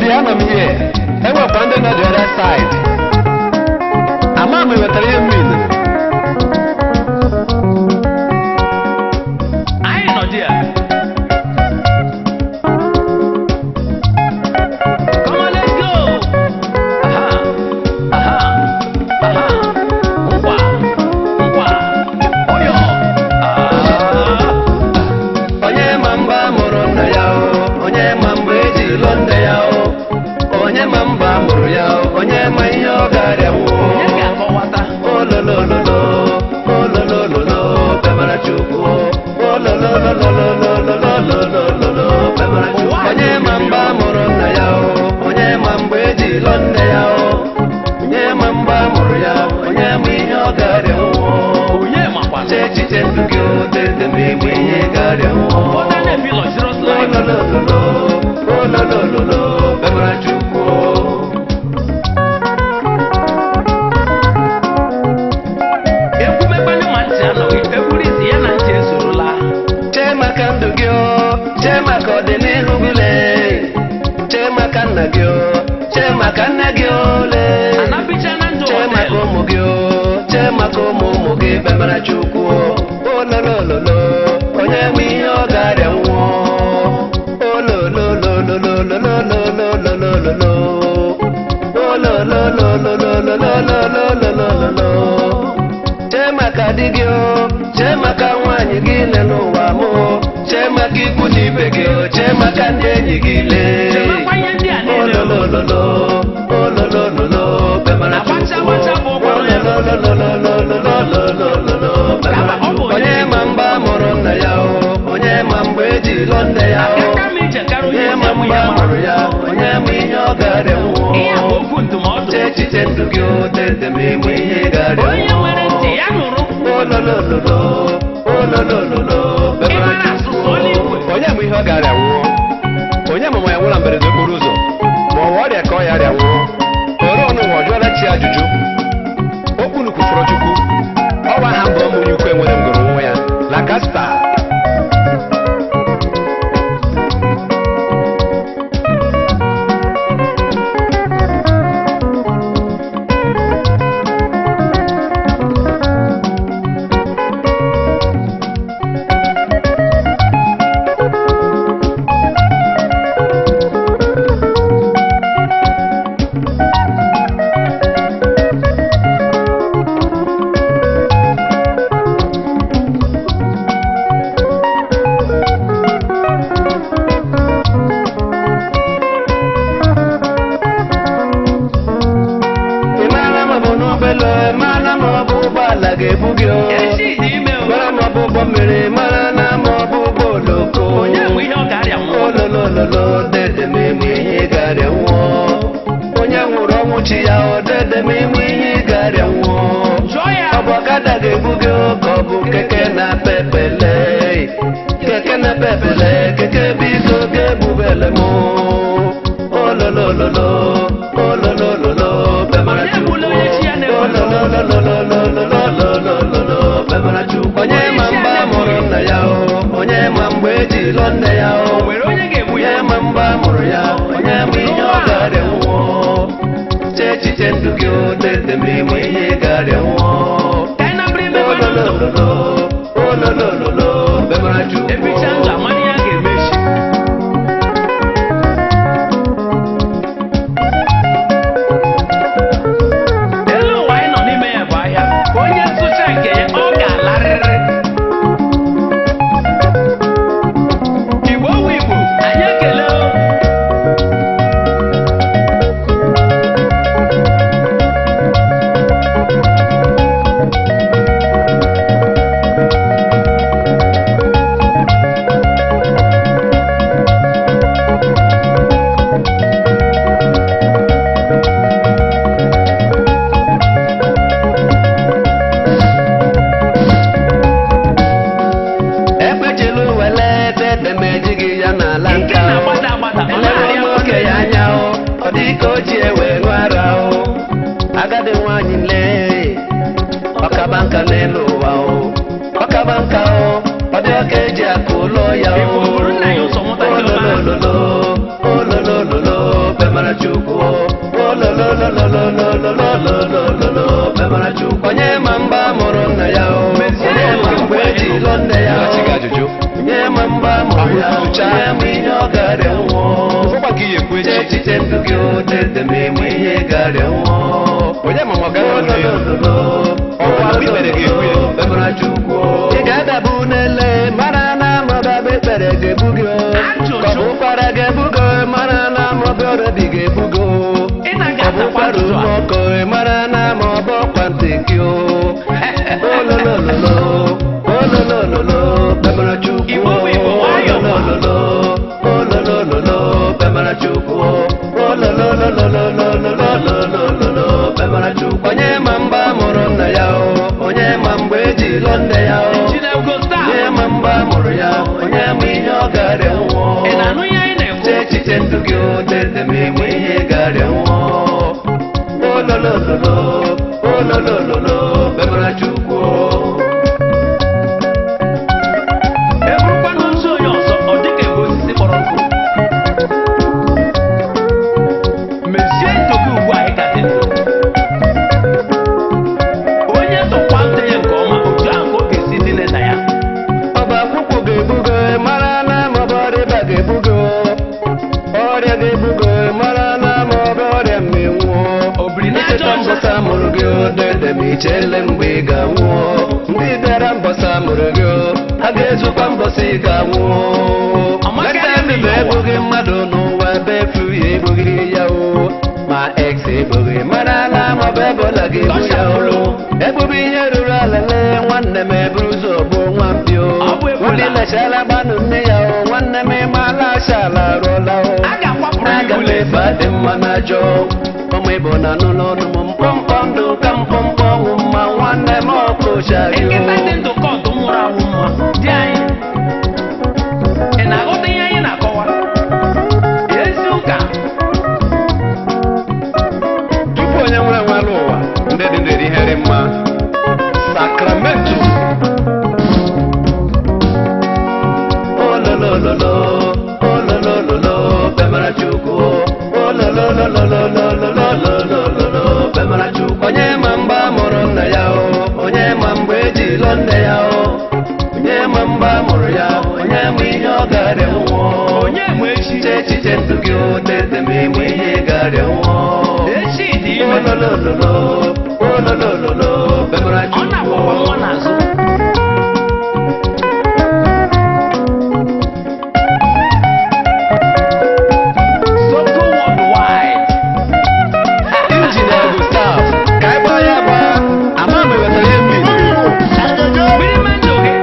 I'm here. I will abandon on the other side. I'm not going to tell you. I know, dear. Come on, let's go. Onye mamba mụrụ nna ya o, onye ma mgbe eji lụọ nne ya o, onye ma mba mụrụ ya o, onye ma ihe ọ ga-arịa nwụọ. Onye ga-akọwata? Ololololo, ololololo, bemara Chukwu. Olololololololololo, bemara Chukwu. Onye ma mba mụrụ nna ya o, onye ma mgbe eji lụọ nne ya o, onye ma mba mụrụ ya o, onye ma ihe ọ ga-arịa nwụọ. Onye makwa? Chee echiche ndụ gị o, tete m igbe ihe ga-arịa nwụọ. What are they feel serious like? Ololololo, bemara Chukwu. Ekwumekwanụ ma ntị anọghị, ekwuru isi ya na ntị esorola. Chee maka ndụ gị o, chee maka ọdịnihu gị lee. Chee maka nna gị o, chee maka nne gị o lee. Anabicha na ndụ Chee maka hotel. ụmụ gị o, chee maka ụmụ ụmụ gị bemara Chukwu. Ololololo, onye nwe ihe ọ ga-arịa nwụọ. Ololololololololololololo. Olololololololololololo. Chee maka di gị o, chee maka nwaanyị gị lee n'ụwa mụ. Chee maka ikwu na ibe gị o, chee maka ndị enyi gị lee. Chemakwa ihe ndị a niile. Ololololo, ololololo, bemara Agbacha Chukwu. agbacha bụ ụkwara ya. Ololololololololololo, bemara Ọ bụ Chukwu. Onye ma mba mụrụ nna ya o, onye ma mgbe eji lụọ nne ya o, Aka m ije karịa onye onye isi ma amụ mgbe ya a mara. mụrụ ya, onye ma ihe ọ ga-arịa nwụọ. Ihe a bụ okwu ndụmọdụ. Chee echiche ndụ gị o, tete m igbe ihe ga-arịa Onye nwere ntị ya nụrụ. Ololololo, ololololo, bemara Ịmara asụsụ eluigwe. onye ma ihe ọ ga-arịa nwụọ. Onye ma ya nwụrụ na mberede okporo ụzọ, ma ọ bụ ọrịa ka ọ ya arịa nwụọ. Ore ọnụ ụwa ọ jụọla chi ajụjụ. Okwu nukwufọrọ Chukwu. Ọwa ha mbụ ọmụ onye ukwu enwere ngoro nwa ya, Lancaster. Ị maara ma ọ bụ n'ụgbọelu, ị maara ma ọ bụ ụgbọala ga-ebu gị o. Echi dị ime o. Mara ma ọ bụ ụgbọ mmiri, mara na ma ọ bụ ụgbọ oloko. Onye nwe ihe ọ ga-arịa nwụọ. Ololololo, dede m ime ihe ga-arịa nwụọ. Onye nwụrụ ọnwụ chi ya o, dede m ime ihe ga-arịa nwụọ. Jụọ ya. Ọ bụ ọkada ga-ebu gị o, ka ọ bụ keke na pepele. Keke na pepele, keke biko ga-ebubele m. Ololololo, ololololo, bemara Onye gbula onye chi ya Chukwu. na-ekwe. Olololololololololo, bemara Chukwu. Onye ma mgbe a mụrụ nna ya o, onye ma mgbe eji lụọ nne ya o, O nwere onye ga-egbu ya. onye ma mgbe a mụrụ ya, onye ma ihe ọ ga-arịa nwụọ. Chee echiche ndụ gị o, tete m ime ihe ga-arịa nwụọ. Ka anyị nabere ime mmadụ ndụ. Ololololo, ololololo, bemara Chukwu. Ebicha ndụ amara ihe a ga-eme echi. Elu ụwa anyị nọ n'ime ya bụ ahịa. Onye nsụcha nke ya, ọ ga-alarịrị. Igbo wu Igbo, anyị ekele o. Ekwechila wele dede m ejighị ya n'ala Ike nka o. na-agbada agbada, ọ Elewe na-arịa nwoke ya anya o, ọ dị ka o ji ewe ṅụ ara o. Agadi nwaanyị lee, ọkaba nka n'elu ụwa o. Ọkaba nka o, ọ dị ọka eji akụ ụlọ ya o. Igbo bụrụ nna ya ụzọ mụta nke ọma. Ololololo, ololololo, bema ya onye ma ihe ọ gara nwụọ ụfọkwa ka ihe ekwu echi echiche ndụ gị odede ma enwe ihe gara nwụọ onye ma ọ gara nwụọ ọwa ikpere ga-egbu ya ị ga-adabụ n'ele mara na amaba ekpere ga-egbu gị ka ọ bụ ụkwara ga-egbu gị mara na amaba ọrọbi ga-egbu gị ọ bụ ụkwara ume ọkụ mara na amaba ọkwa ntị gị ololololo ololololo bemara chukwu ololololo ololololo bemara chukwu ololololololololololo bemara chukwu onye ma mgba mụrụ nna ya onye ma mgbe eji lọ nne ya onye ma mgba mụrụ ya onye ma ihe ọ gara nwụọ echiche ndụ gị odede ma enwe ihe gara nwụọ ololololo ololololo bemara chukwu eburukwana ozu onye ọzọ ọ dịka ebe osisi kpọrọ nkụ mezie ndụ gị ugbu a ị ka dị ndụ onye tọkwa ntị ya nke ọma otu ahụ ka ọ ga-esi dile na ya ọba akwụkwọ ga-ebugo mara na maọbụ ọrịa ga-ebugo ọrịa ga-ebugo mara na maọbụ ọrịa mmenwụọ icheta mbọsa mụrụ gị odede ma ichele mgbe ị ga-anwụọ ndị bịara mbọsa mụrụ gị a ga-ezukwa mbọsa ị ga-anwụọ leta ebibe egbughị mmadụ n'ụwa ebe efu ya egbughị ya ma ex egbughị mara na maọbụ ebola ga-egbu ya ebube ihe ruru alele nwanne m eburu ụzọ bụ nwa mpio ndị lechara gbanụ nne ya nwanne m ịmala ashala rụọla aga m efe adị mma na ajọ ọmụ ịbụ na n'ụlọ ọnụ m mkpọmkpọ ndụ ka mkpọmkpọ ọnwụ mma nwanne m ọkụchari nkịta dị ndụ ka ọdụm nwụrụ anwụ mma dị anyị ị na-aghọta ihe anyị na-akọwa ezi ụka tupu onye nwere nwere ụwa ndị dị ndụ erihere mma Sacramento ololololo ololololo bemara chukwu ololololololololololo bemara chukwu onye ma mgba mụrụ nna ya onye ma mgbe eji lọ nne ya onye ma mgba mụrụ ya onye ma ihe ọ gara nwụọ onye ma echi echiche ndụ gị odede ma enwe ihe gara nwụọ echi dị ime ololololo ololololo bemara ọ chukwu na-agbakwa nwa n'azụ Soto worldwide injinia Gustav ka ị gbaa ya gba ama m ewetara ihe mmiri mmiri mmadụ gị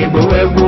igbo egwu